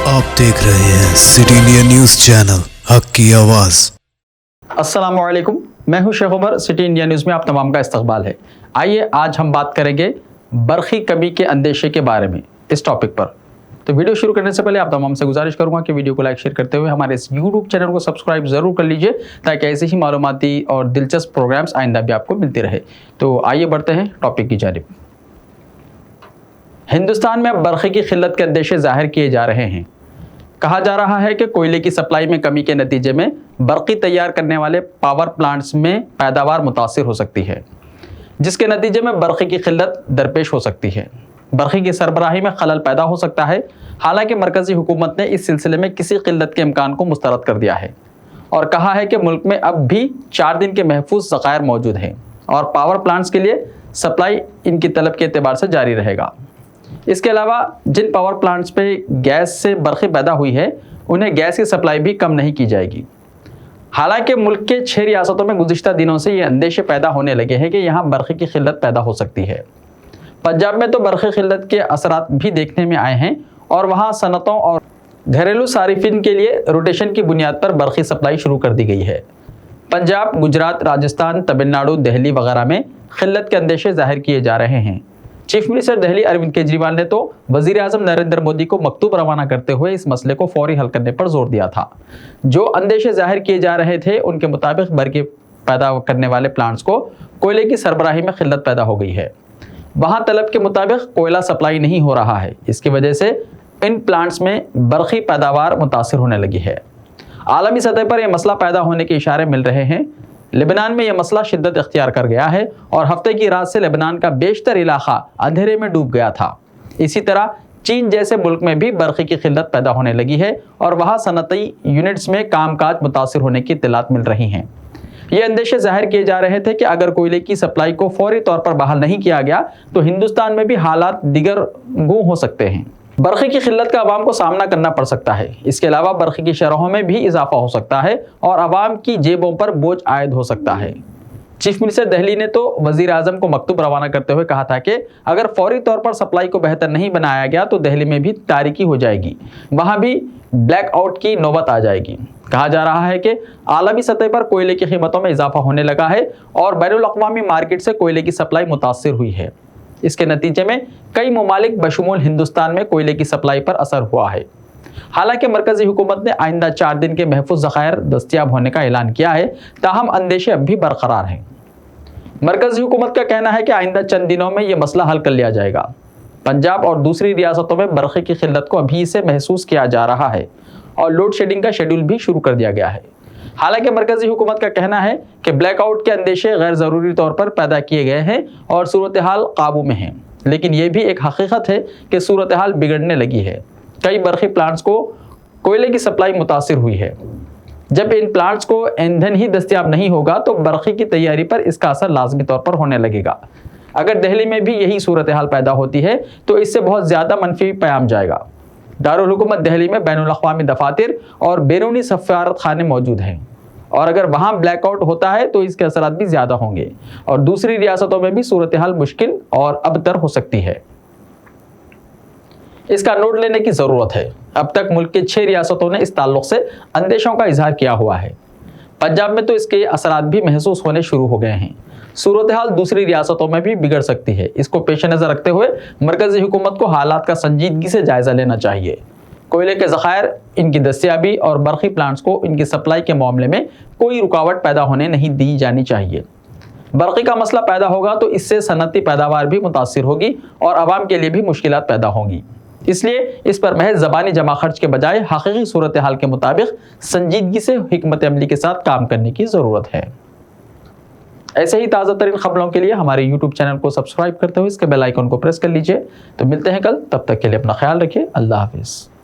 आप देख रहे हैं सिटी इंडिया न्यूज चैनल हक की आवाज। अस्सलामुअलैकुम, मैं हूं Sheikh Umar. City India News में आप तमाम का इस्तकबाल है। आइए आज हम बात करेंगे बरक़ी कमी के अंदेशे के बारे में, इस टॉपिक पर। तो वीडियो शुरू करने से पहले आप तमाम से गुजारिश करूंगा कि वीडियो को लाइक शेयर करते हुए हमारे इस यूट्यूब चैनल को सब्सक्राइब ज़रूर कर लीजिए, ताकि ऐसे ही मालूमाती और दिलचस्प प्रोग्राम्स आइंदा भी आपको मिलते रहे। तो आइए बढ़ते हैं टॉपिक की जानिब। हिंदुस्तान में बरक़ी की किल्लत के अंदेशे ज़ाहिर किए जा रहे हैं। कहा जा रहा है कि कोयले की सप्लाई में कमी के नतीजे में बरक़ी तैयार करने वाले पावर प्लांट्स में पैदावार मुतासिर हो सकती है, जिसके नतीजे में बरक़ी की किल्लत दरपेश हो सकती है। बरक़ी की सरबराही में खलल पैदा हो सकता है। हालांकि मरकज़ी हुकूमत ने इस सिलसिले में किसी किल्लत के इम्कान को मुस्तरद कर दिया है और कहा है कि मुल्क में अब भी 4 दिन के महफूज ज़खायर मौजूद हैं और पावर प्लांट्स के लिए सप्लाई इनकी तलब के एतबार से जारी रहेगा। इसके अलावा जिन पावर प्लांट्स पे गैस से बरक़ी पैदा हुई है, उन्हें गैस की सप्लाई भी कम नहीं की जाएगी। हालांकि मुल्क के 6 रियासतों में गुज़िश्ता दिनों से ये अंदेशे पैदा होने लगे हैं कि यहाँ बरक़ी की किल्लत पैदा हो सकती है। पंजाब में तो बरक़ी किल्लत के असरात भी देखने में आए हैं और वहाँ सनतों और घरेलू सारिफिन के लिए रोटेशन की बुनियाद पर बरक़ी सप्लाई शुरू कर दी गई है। पंजाब, गुजरात, राजस्थान, तमिलनाडु, दिल्ली वगैरह में किल्लत के अंदेशे ज़ाहिर किए जा रहे हैं। चीफ मिनिस्टर दिल्ली अरविंद केजरीवाल ने तो वज़ीर आज़म नरेंद्र मोदी को मकतूब रवाना करते हुए इस मसले को फौरी हल करने पर जोर दिया था। जो अंदेशे ज़ाहिर किए जा रहे थे, उनके मुताबिक बरक़ी पैदा करने वाले प्लांट्स को कोयले की सरबराही में किल्लत पैदा हो गई है। वहाँ तलब के मुताबिक कोयला सप्लाई नहीं हो रहा है। इसकी वजह से इन प्लांट्स में बरक़ी पैदावार मुतासिर होने लगी है। आलमी सतह पर यह मसला पैदा होने के इशारे मिल रहे हैं। लेबनान में यह मसला शिद्दत इख्तियार कर गया है और हफ्ते की रात से लेबनान का बेशतर इलाका अंधेरे में डूब गया था। इसी तरह चीन जैसे मुल्क में भी बरक़ी की किल्लत पैदा होने लगी है और वहाँ सनती यूनिट्स में कामकाज मुतासिर होने की इत्तलात मिल रही हैं। ये अंदेशे ज़ाहिर किए जा रहे थे कि अगर कोयले की सप्लाई को फौरी तौर पर बहाल नहीं किया गया तो हिंदुस्तान में भी हालात दिगर गूं हो सकते हैं। बरक़ी की किल्लत का अवाम को सामना करना पड़ सकता है। इसके अलावा बरक़ी की शरहों में भी इजाफा हो सकता है और अवाम की जेबों पर बोझ आयद हो सकता है। चीफ मिनिस्टर दिल्ली ने तो वज़ीर आज़म को मकतूब रवाना करते हुए कहा था कि अगर फौरी तौर पर सप्लाई को बेहतर नहीं बनाया गया तो दिल्ली में भी तारीकी हो जाएगी, वहाँ भी ब्लैक आउट की नौबत आ जाएगी। कहा जा रहा है कि आलमी सतह पर कोयले की कीमतों में इजाफा होने लगा है और बैनुल अक़वामी मार्केट से कोयले की सप्लाई मुतासिर हुई है। इसके नतीजे में कई ममालिक बशमूल हिंदुस्तान में कोयले की सप्लाई पर असर हुआ है। हालांकि मरकज़ी हुकूमत ने आइंदा 4 दिन के महफूज ज़खायर दस्तयाब होने का ऐलान किया है, ताहम अंदेशे अब भी बरकरार हैं। मरकज़ी हुकूमत का कहना है कि आइंदा चंद दिनों में यह मसला हल कर लिया जाएगा। पंजाब और दूसरी रियासतों में बरक़ी की किल्लत को अभी से महसूस किया जा रहा है और लोड शेडिंग का शेड्यूल भी शुरू कर दिया गया है। हालांकि मरकज़ी हुकूमत का कहना है कि ब्लैकआउट के अंदेशे गैर ज़रूरी तौर पर पैदा किए गए हैं और सूरत हाल काबू में है, लेकिन यह भी एक हकीकत है कि सूरत हाल बिगड़ने लगी है। कई बरक़ी प्लांट्स को कोयले की सप्लाई मुतासिर हुई है। जब इन प्लांट्स को ईंधन ही दस्तयाब नहीं होगा तो बरक़ी की तैयारी पर इसका असर लाजमी तौर पर होने लगेगा। अगर दिल्ली में भी यही सूरत हाल पैदा होती है तो इससे बहुत ज़्यादा मनफी पैगाम जाएगा। दारुल हुकूमत दिल्ली में बैनुल अक़वामी दफातर और बैरूनी सफारत खाने मौजूद हैं और अगर वहाँ ब्लैकआउट होता है तो इसके असरात भी ज़्यादा होंगे और दूसरी रियासतों में भी सूरत हाल मुश्किल और अबतर हो सकती है। इसका नोट लेने की ज़रूरत है। अब तक मुल्क के 6 रियासतों ने इस ताल्लुक़ से अंदेशों का इजहार किया हुआ है। पंजाब में तो इसके असरात भी महसूस होने शुरू हो गए हैं। सूरत हाल दूसरी रियासतों में भी बिगड़ सकती है। इसको पेश नज़र रखते हुए मरकज़ी हुकूमत को हालात का संजीदगी से जायज़ा लेना चाहिए। कोयले के ज़खायर, इनकी दस्तयाबी और बरक़ी प्लांट्स को इनकी सप्लाई के मामले में कोई रुकावट पैदा होने नहीं दी जानी चाहिए। बरक़ी का मसला पैदा होगा तो इससे सनती पैदावार भी मुतासिर होगी और आवाम के लिए भी मुश्किलात पैदा होंगी। इसलिए इस पर महज ज़बानी जमा खर्च के बजाय हकीकी सूरत हाल के मुताबिक संजीदगी से हिकमत अमली के साथ काम करने की ज़रूरत है। ऐसे ही ताज़ा तरीन खबरों के लिए हमारे यूट्यूब चैनल को सब्सक्राइब करते हुए इसके बेल आइकन को प्रेस कर लीजिए। तो मिलते हैं कल, तब तक के लिए अपना ख्याल रखिए। अल्लाह हाफिज़।